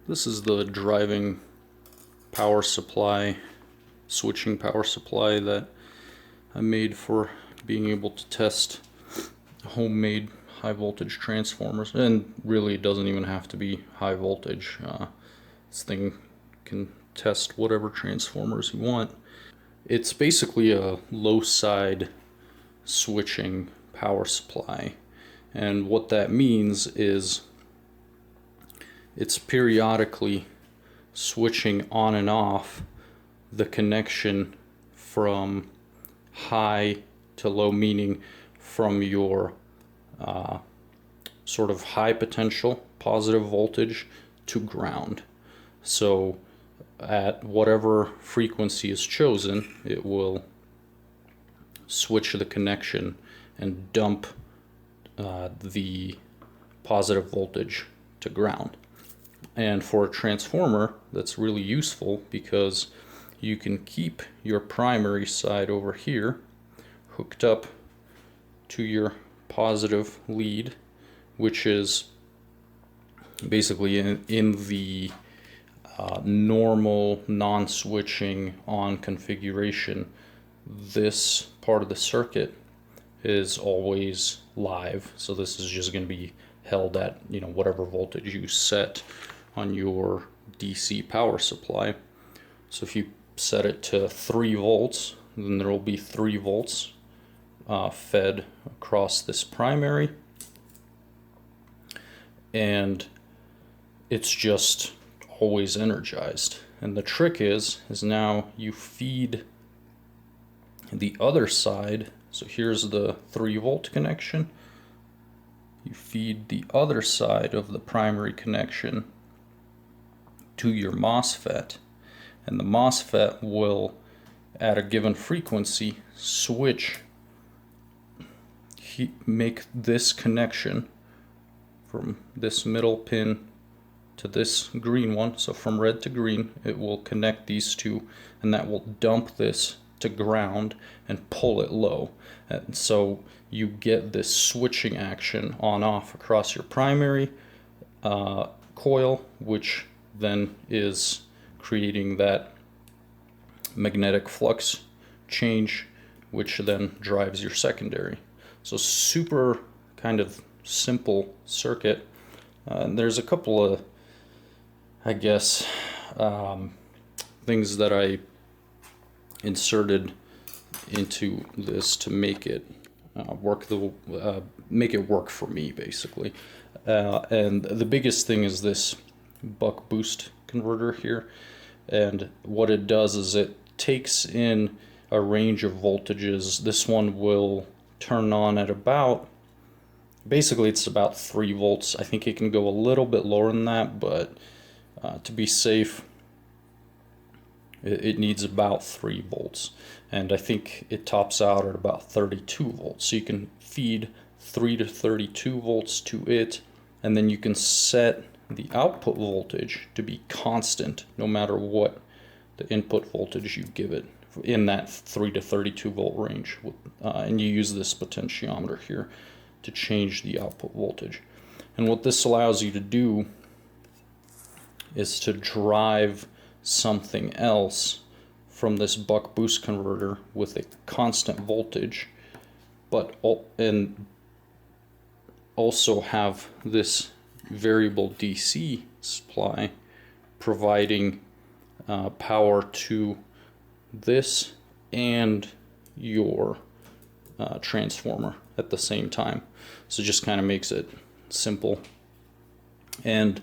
This is the driving power supply, switching power supply that I made for being able to test homemade high voltage transformers. And really it doesn't even have to be high voltage. This thing can test whatever transformers you want. It's basically a low side switching power supply, and what that means is it's periodically switching on and off the connection from high to low, meaning from your sort of high potential positive voltage to ground. So at whatever frequency is chosen, it will switch the connection and dump the positive voltage to ground. And for a transformer, that's really useful because you can keep your primary side over here hooked up to your positive lead, which is basically in the normal non-switching on configuration. This part of the circuit is always live, so this is just going to be held at, you know, whatever voltage you set on your DC power supply. So if you set it to 3 volts, then there will be 3 volts fed across this primary, and it's just always energized. And the trick is now you feed the other side. So here's the 3 volt connection. You feed the other side of the primary connection to your MOSFET, and the MOSFET will, at a given frequency, switch, make this connection from this middle pin to this green one. So from red to green, it will connect these two, and that will dump this to ground and pull it low. And so you get this switching action on off across your primary coil, which then is creating that magnetic flux change, which then drives your secondary. So super kind of simple circuit. There's a couple of, I guess, things that I inserted into this to make it make it work for me, basically. And the biggest thing is this buck boost converter here, and what it does is it takes in a range of voltages. This one will turn on at about, basically it's about 3 volts. I think it can go a little bit lower than that, but to be safe, it needs about 3 volts, and I think it tops out at about 32 volts. So you can feed 3 to 32 volts to it, and then you can set the output voltage to be constant no matter what the input voltage you give it in that 3 to 32 volt range. And you use this potentiometer here to change the output voltage. And what this allows you to do is to drive something else from this buck boost converter with a constant voltage, but and also have this variable DC supply providing power to this and your transformer at the same time. So it just kind of makes it simple. And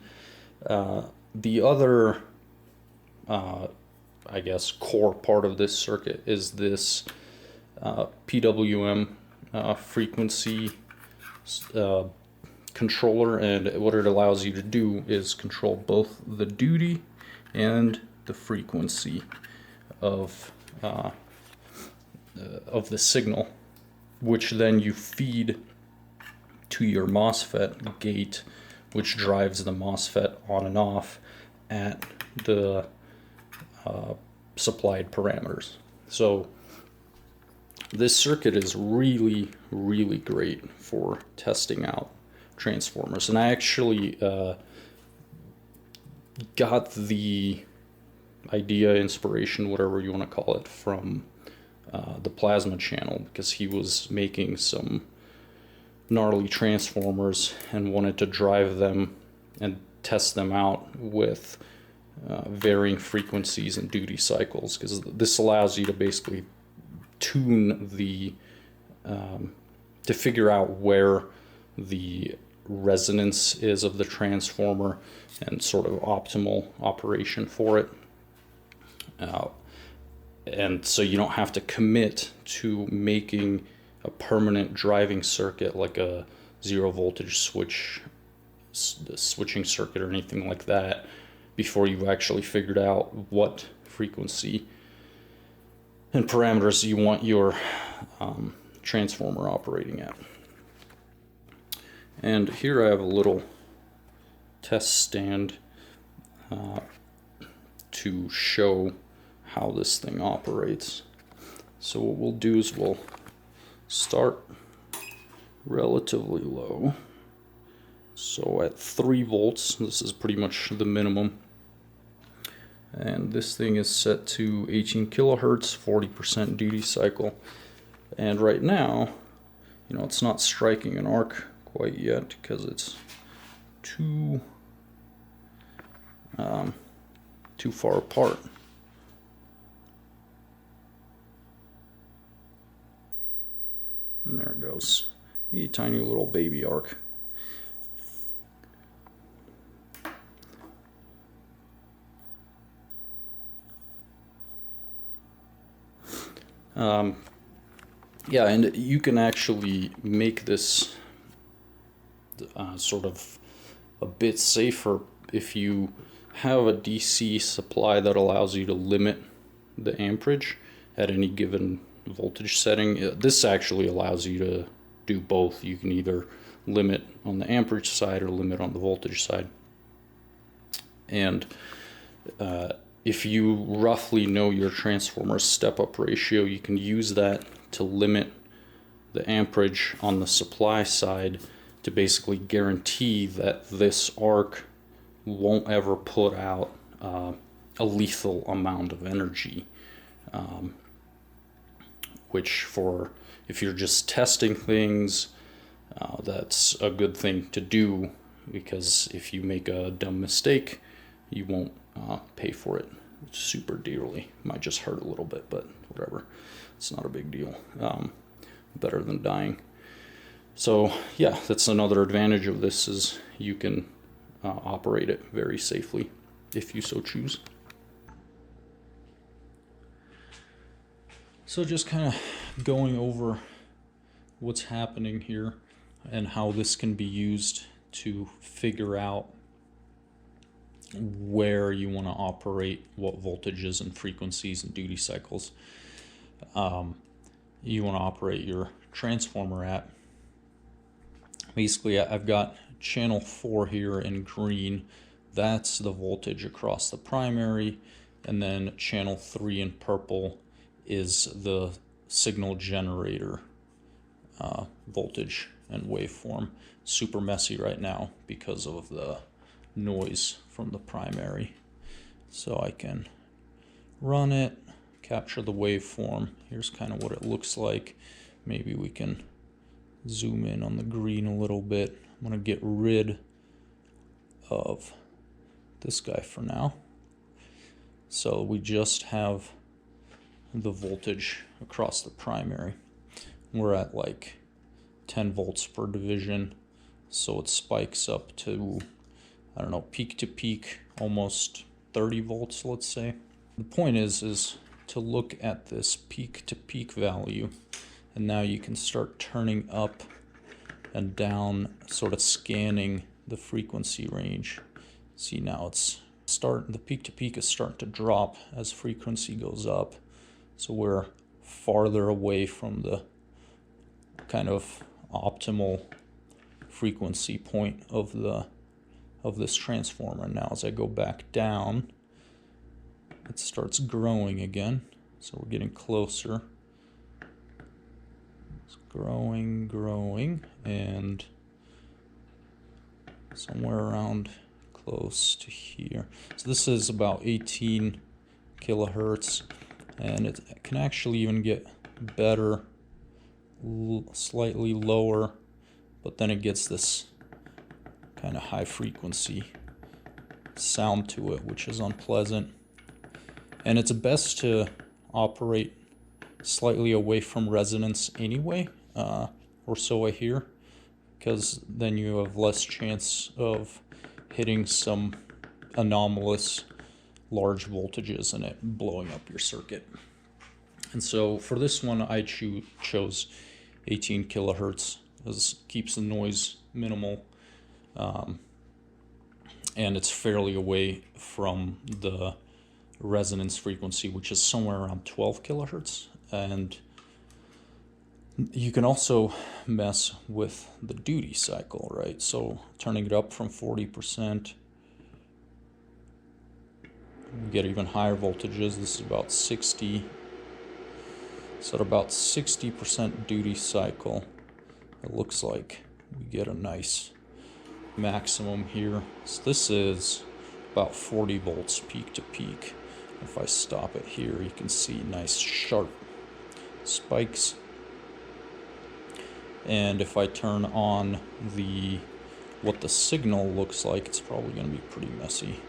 the other I guess core part of this circuit is this PWM frequency controller, and what it allows you to do is control both the duty and the frequency of the signal, which then you feed to your MOSFET gate, which drives the MOSFET on and off at the supplied parameters. So this circuit is really, really great for testing out transformers. And I actually got the idea, inspiration, whatever you want to call it, from the plasma channel, because he was making some gnarly transformers and wanted to drive them and test them out with varying frequencies and duty cycles, because this allows you to basically tune the to figure out where the resonance is of the transformer and sort of optimal operation for it. And so you don't have to commit to making a permanent driving circuit like a zero voltage switching circuit or anything like that before you've actually figured out what frequency and parameters you want your transformer operating at. And here I have a little test stand to show how this thing operates. So what we'll do is we'll start relatively low. So at 3 volts, this is pretty much the minimum. And this thing is set to 18 kilohertz, 40% duty cycle. And right now, you know, it's not striking an arc quite yet because it's too far apart. And there it goes. A tiny little baby arc. Yeah, and you can actually make this sort of a bit safer if you have a DC supply that allows you to limit the amperage at any given voltage setting. This actually allows you to do both. You can either limit on the amperage side or limit on the voltage side. And if you roughly know your transformer's step-up ratio, you can use that to limit the amperage on the supply side to basically guarantee that this arc won't ever put out a lethal amount of energy. Which, for if you're just testing things, that's a good thing to do, because if you make a dumb mistake, you won't pay for it super dearly. Might just hurt a little bit, but whatever. It's not a big deal. Better than dying. So yeah, that's another advantage of this, is you can operate it very safely if you so choose. So just kind of going over what's happening here and how this can be used to figure out where you want to operate, what voltages and frequencies and duty cycles you want to operate your transformer at. Basically, I've got channel 4 here in green. That's the voltage across the primary, and then channel 3 in purple is the signal generator voltage and waveform. Super messy right now because of the noise from the primary. So I can run it, capture the waveform. Here's kind of what it looks like. Maybe we can zoom in on the green a little bit. I'm going to get rid of this guy for now. So we just have the voltage across the primary. We're at like 10 volts per division, so it spikes up to, I don't know, peak to peak, almost 30 volts, let's say. The point is to look at this peak to peak value, and now you can start turning up and down, sort of scanning the frequency range. See, now it's the peak to peak is starting to drop as frequency goes up. So we're farther away from the kind of optimal frequency point of this transformer. Now as I go back down, it starts growing again. So we're getting closer. It's growing, and somewhere around close to here. So this is about 18 kilohertz, and it can actually even get better, slightly lower, but then it gets this kind of high frequency sound to it, which is unpleasant. And it's best to operate slightly away from resonance anyway, or so I hear, because then you have less chance of hitting some anomalous large voltages and it blowing up your circuit. And so for this one, I chose 18 kilohertz. This keeps the noise minimal, and it's fairly away from the resonance frequency, which is somewhere around 12 kilohertz. And you can also mess with the duty cycle, right? So turning it up from 40%, you get even higher voltages. This is about 60. So at about 60% duty cycle, it looks like we get a nice maximum here. So this is about 40 volts peak to peak. If I stop it here, you can see nice sharp spikes. And if I turn on what the signal looks like, it's probably going to be pretty messy.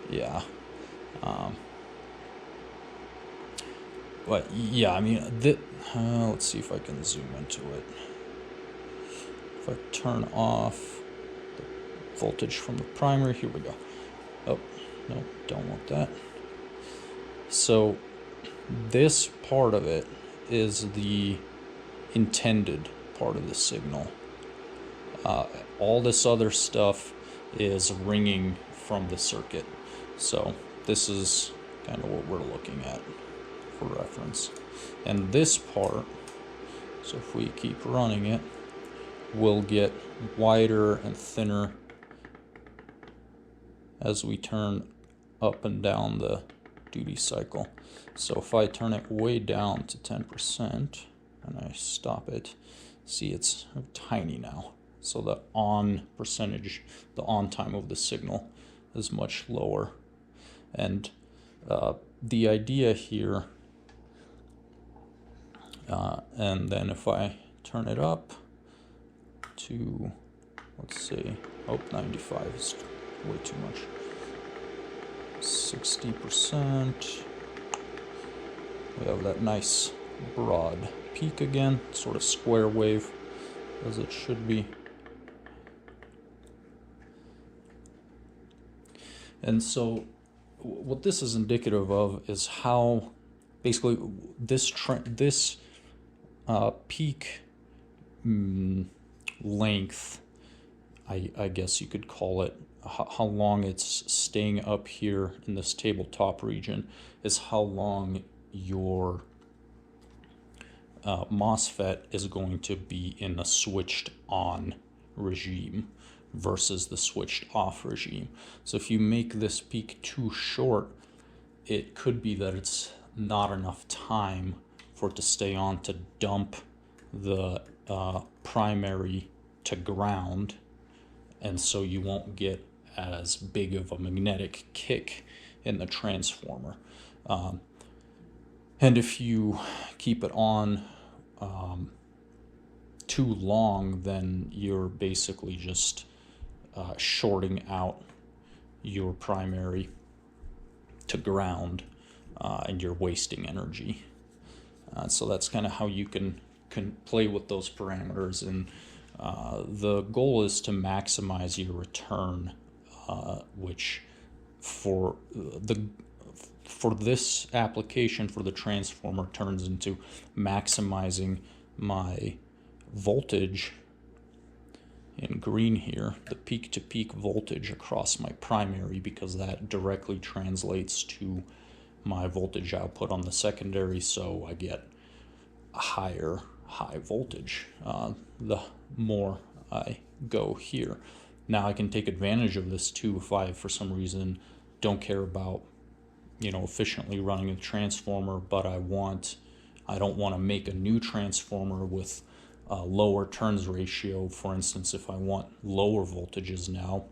Yeah. But yeah, I mean, let's see if I can zoom into it. If I turn off the voltage from the primary, here we go. Oh, no, don't want that. So this part of it is the intended part of the signal. All this other stuff is ringing from the circuit. So this is kind of what we're looking at for reference. And this part, so if we keep running it, will get wider and thinner as we turn up and down the duty cycle. So if I turn it way down to 10% and I stop it, see it's tiny now. So the on percentage, the on time of the signal is much lower. And the idea here, and then if I turn it up to, let's see, 95 is way too much. 60%. We have that nice broad peak again, sort of square wave as it should be. And so what this is indicative of is how basically this peak length, I guess you could call it, how long it's staying up here in this tabletop region is how long your MOSFET is going to be in the switched on regime versus the switched off regime. So if you make this peak too short, it could be that it's not enough time for it to stay on to dump the primary to ground, and so you won't get as big of a magnetic kick in the transformer. And if you keep it on too long, then you're basically just shorting out your primary to ground, and you're wasting energy. So that's kind of how you can play with those parameters, and the goal is to maximize your return, which for this application, for the transformer, turns into maximizing my voltage in green here, the peak to peak voltage across my primary, because that directly translates to my voltage output on the secondary, so I get a high voltage the more I go here. Now I can take advantage of this too if I, for some reason, don't care about efficiently running a transformer, but I don't want to make a new transformer with a lower turns ratio. For instance, if I want lower voltages now,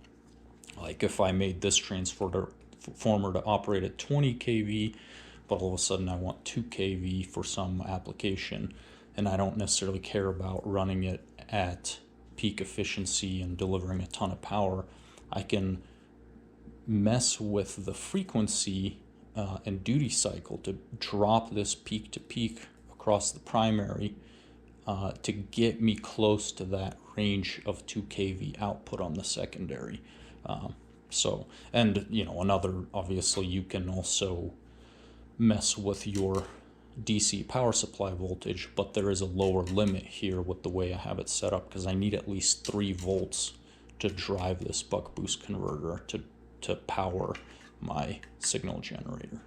Like if I made this transformer to operate at 20 kV, but all of a sudden I want 2 kV for some application, and I don't necessarily care about running it at peak efficiency and delivering a ton of power, I can mess with the frequency and duty cycle to drop this peak to peak across the primary to get me close to that range of 2 kV output on the secondary. So, and you know, another, obviously you can also mess with your DC power supply voltage, but there is a lower limit here with the way I have it set up, because I need at least 3 volts to drive this buck boost converter to power my signal generator.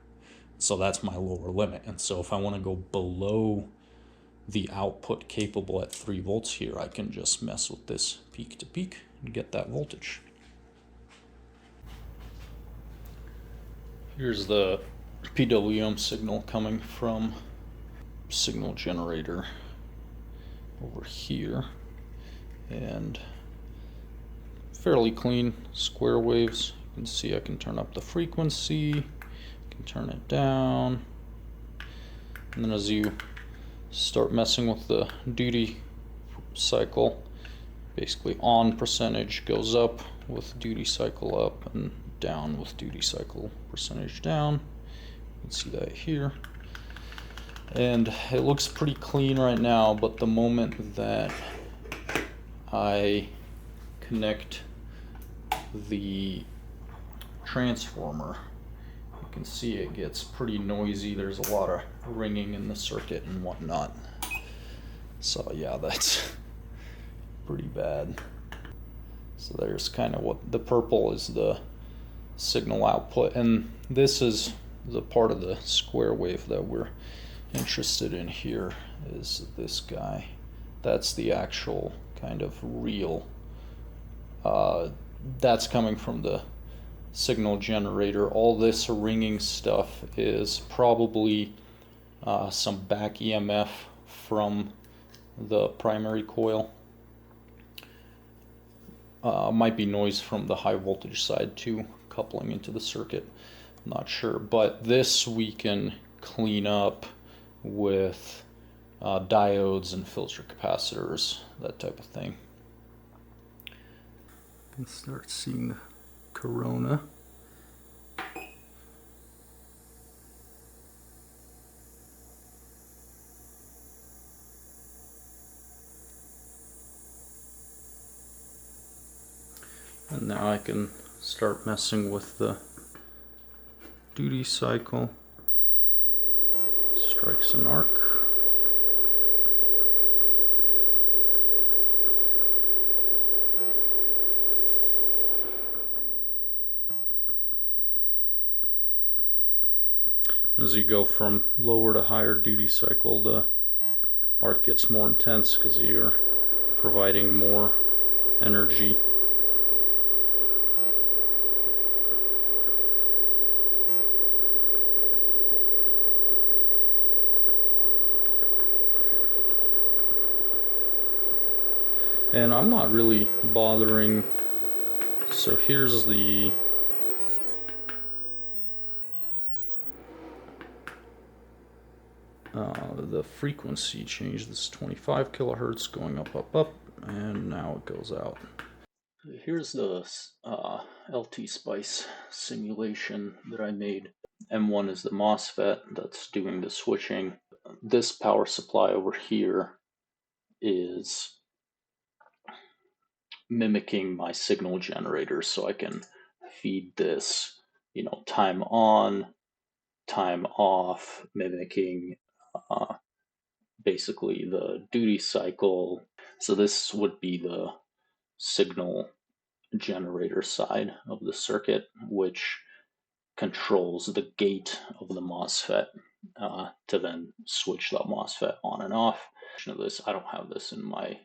So that's my lower limit. And so if I want to go below the output capable at 3 volts here, I can just mess with this peak to peak and get that voltage. Here's the PWM signal coming from signal generator over here, and fairly clean square waves. You can see I can turn up the frequency, can turn it down, and then as you start messing with the duty cycle, basically on percentage goes up with duty cycle up, and down with duty cycle percentage down. You can see that here. And it looks pretty clean right now, but the moment that I connect the transformer, you can see it gets pretty noisy. There's a lot of ringing in the circuit and whatnot. So yeah, that's pretty bad. So there's kind of what the purple is, the signal output, and this is the part of the square wave that we're interested in here, is this guy. That's the actual kind of real, that's coming from the signal generator. All this ringing stuff is probably some back EMF from the primary coil. Might be noise from the high voltage side too, coupling into the circuit. I'm not sure, but this we can clean up with diodes and filter capacitors, that type of thing. Let's start seeing the corona. And now I can start messing with the duty cycle. Strikes an arc. As you go from lower to higher duty cycle, the arc gets more intense because you're providing more energy. And I'm not really bothering. So here's the frequency change. This is 25 kilohertz going up, up, up, and now it goes out. Here's the LT Spice simulation that I made. M1 is the MOSFET that's doing the switching. This power supply over here is mimicking my signal generator, so I can feed this, you know, time on, time off, mimicking basically the duty cycle. So this would be the signal generator side of the circuit, which controls the gate of the MOSFET to then switch the MOSFET on and off. This, I don't have this in my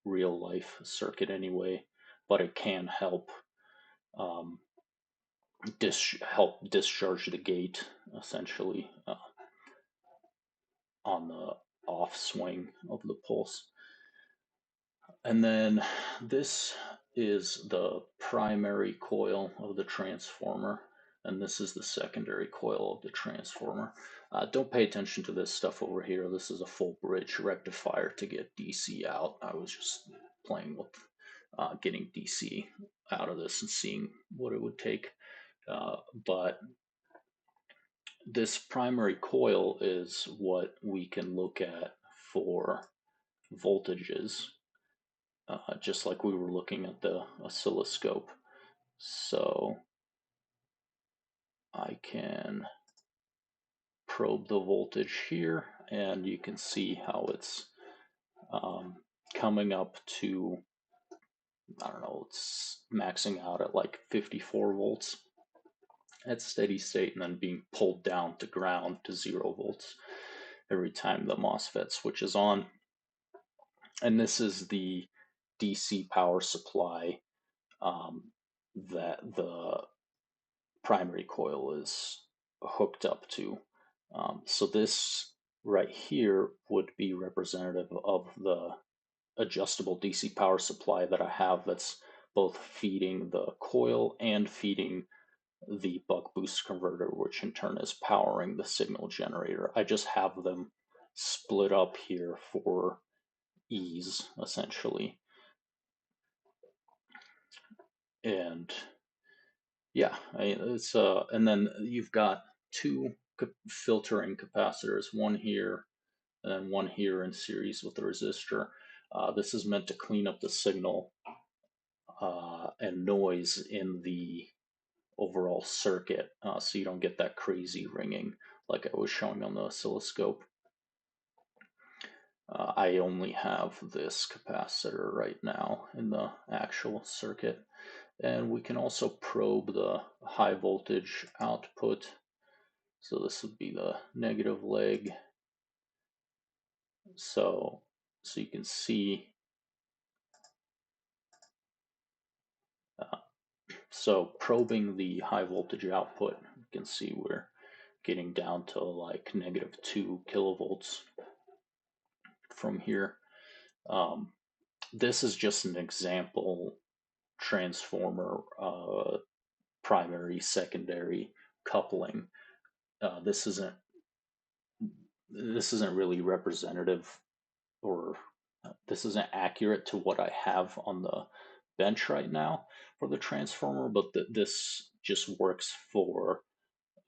real life circuit anyway, but it can help help discharge the gate essentially on the off swing of the pulse. And then this is the primary coil of the transformer, and this is the secondary coil of the transformer. Don't pay attention to this stuff over here. This is a full bridge rectifier to get DC out. I was just playing with getting DC out of this and seeing what it would take. But this primary coil is what we can look at for voltages, just like we were looking at the oscilloscope. So I can probe the voltage here, and you can see how it's coming up to, I don't know, it's maxing out at like 54 volts at steady state, and then being pulled down to ground to 0 volts every time the MOSFET switches on. And this is the DC power supply that the primary coil is hooked up to. So this right here would be representative of the adjustable DC power supply that I have, that's both feeding the coil and feeding the buck boost converter, which in turn is powering the signal generator. I just have them split up here for ease, essentially. And yeah, it's and then you've got two filtering capacitors, one here and then one here in series with the resistor. This is meant to clean up the signal and noise in the overall circuit, so you don't get that crazy ringing like I was showing on the oscilloscope. I only have this capacitor right now in the actual circuit. And we can also probe the high voltage output. So this would be the negative leg. So you can see, so probing the high voltage output, you can see we're getting down to like -2 kilovolts from here. This is just an example transformer, primary, secondary coupling. This isn't really representative, or this isn't accurate to what I have on the bench right now for the transformer, but this just works for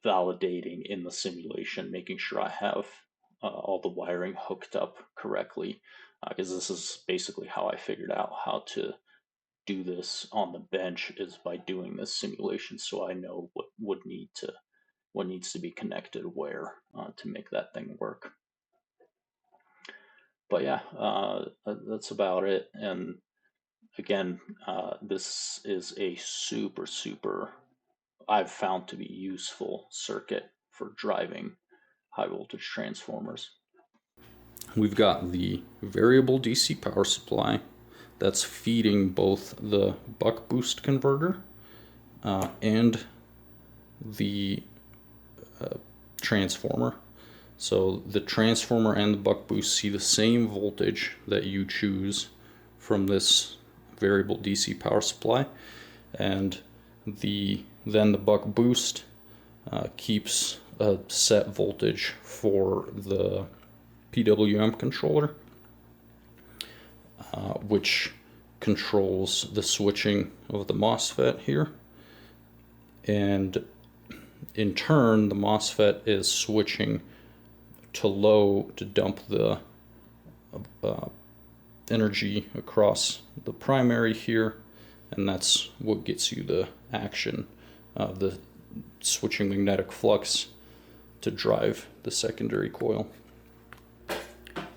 validating in the simulation, making sure I have all the wiring hooked up correctly, because this is basically how I figured out how to do this on the bench, is by doing this simulation, so I know what needs to be connected where to make that thing work. But yeah, that's about it. And again, this is a super, I've found to be useful circuit for driving high voltage transformers. We've got the variable DC power supply that's feeding both the buck boost converter and the transformer. So the transformer and the buck boost see the same voltage that you choose from this variable DC power supply, and then the buck boost keeps a set voltage for the PWM controller, which controls the switching of the MOSFET here, and in turn the MOSFET is switching to low to dump the energy across the primary here, and that's what gets you the action of the switching magnetic flux to drive the secondary coil.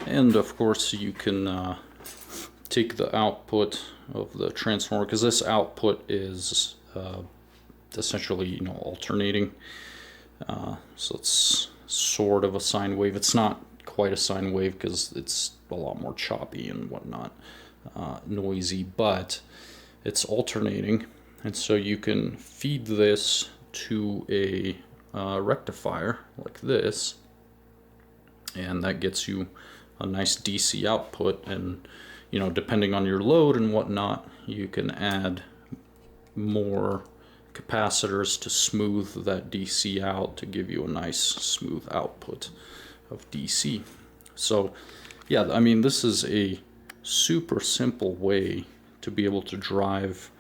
And of course you can take the output of the transformer, because this output is essentially alternating, so it's sort of a sine wave. It's not quite a sine wave because it's a lot more choppy and whatnot, noisy, but it's alternating, and so you can feed this to a rectifier like this, and that gets you a nice DC output, and you know, depending on your load and whatnot, you can add more capacitors to smooth that DC out to give you a nice smooth output of DC. So yeah, I mean, this is a super simple way to be able to drive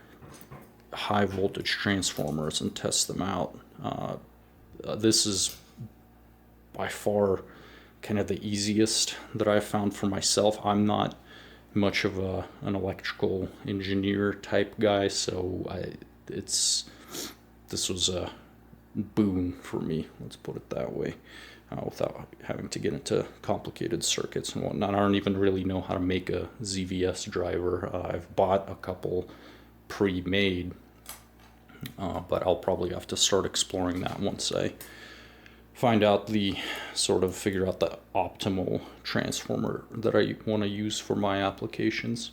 high voltage transformers and test them out. This is by far kind of the easiest that I've found for myself. I'm not much of an electrical engineer type guy, so this was a boon for me, let's put it that way, without having to get into complicated circuits and whatnot. I don't even really know how to make a ZVS driver. I've bought a couple pre-made, but I'll probably have to start exploring that once I figure out the optimal transformer that I want to use for my applications.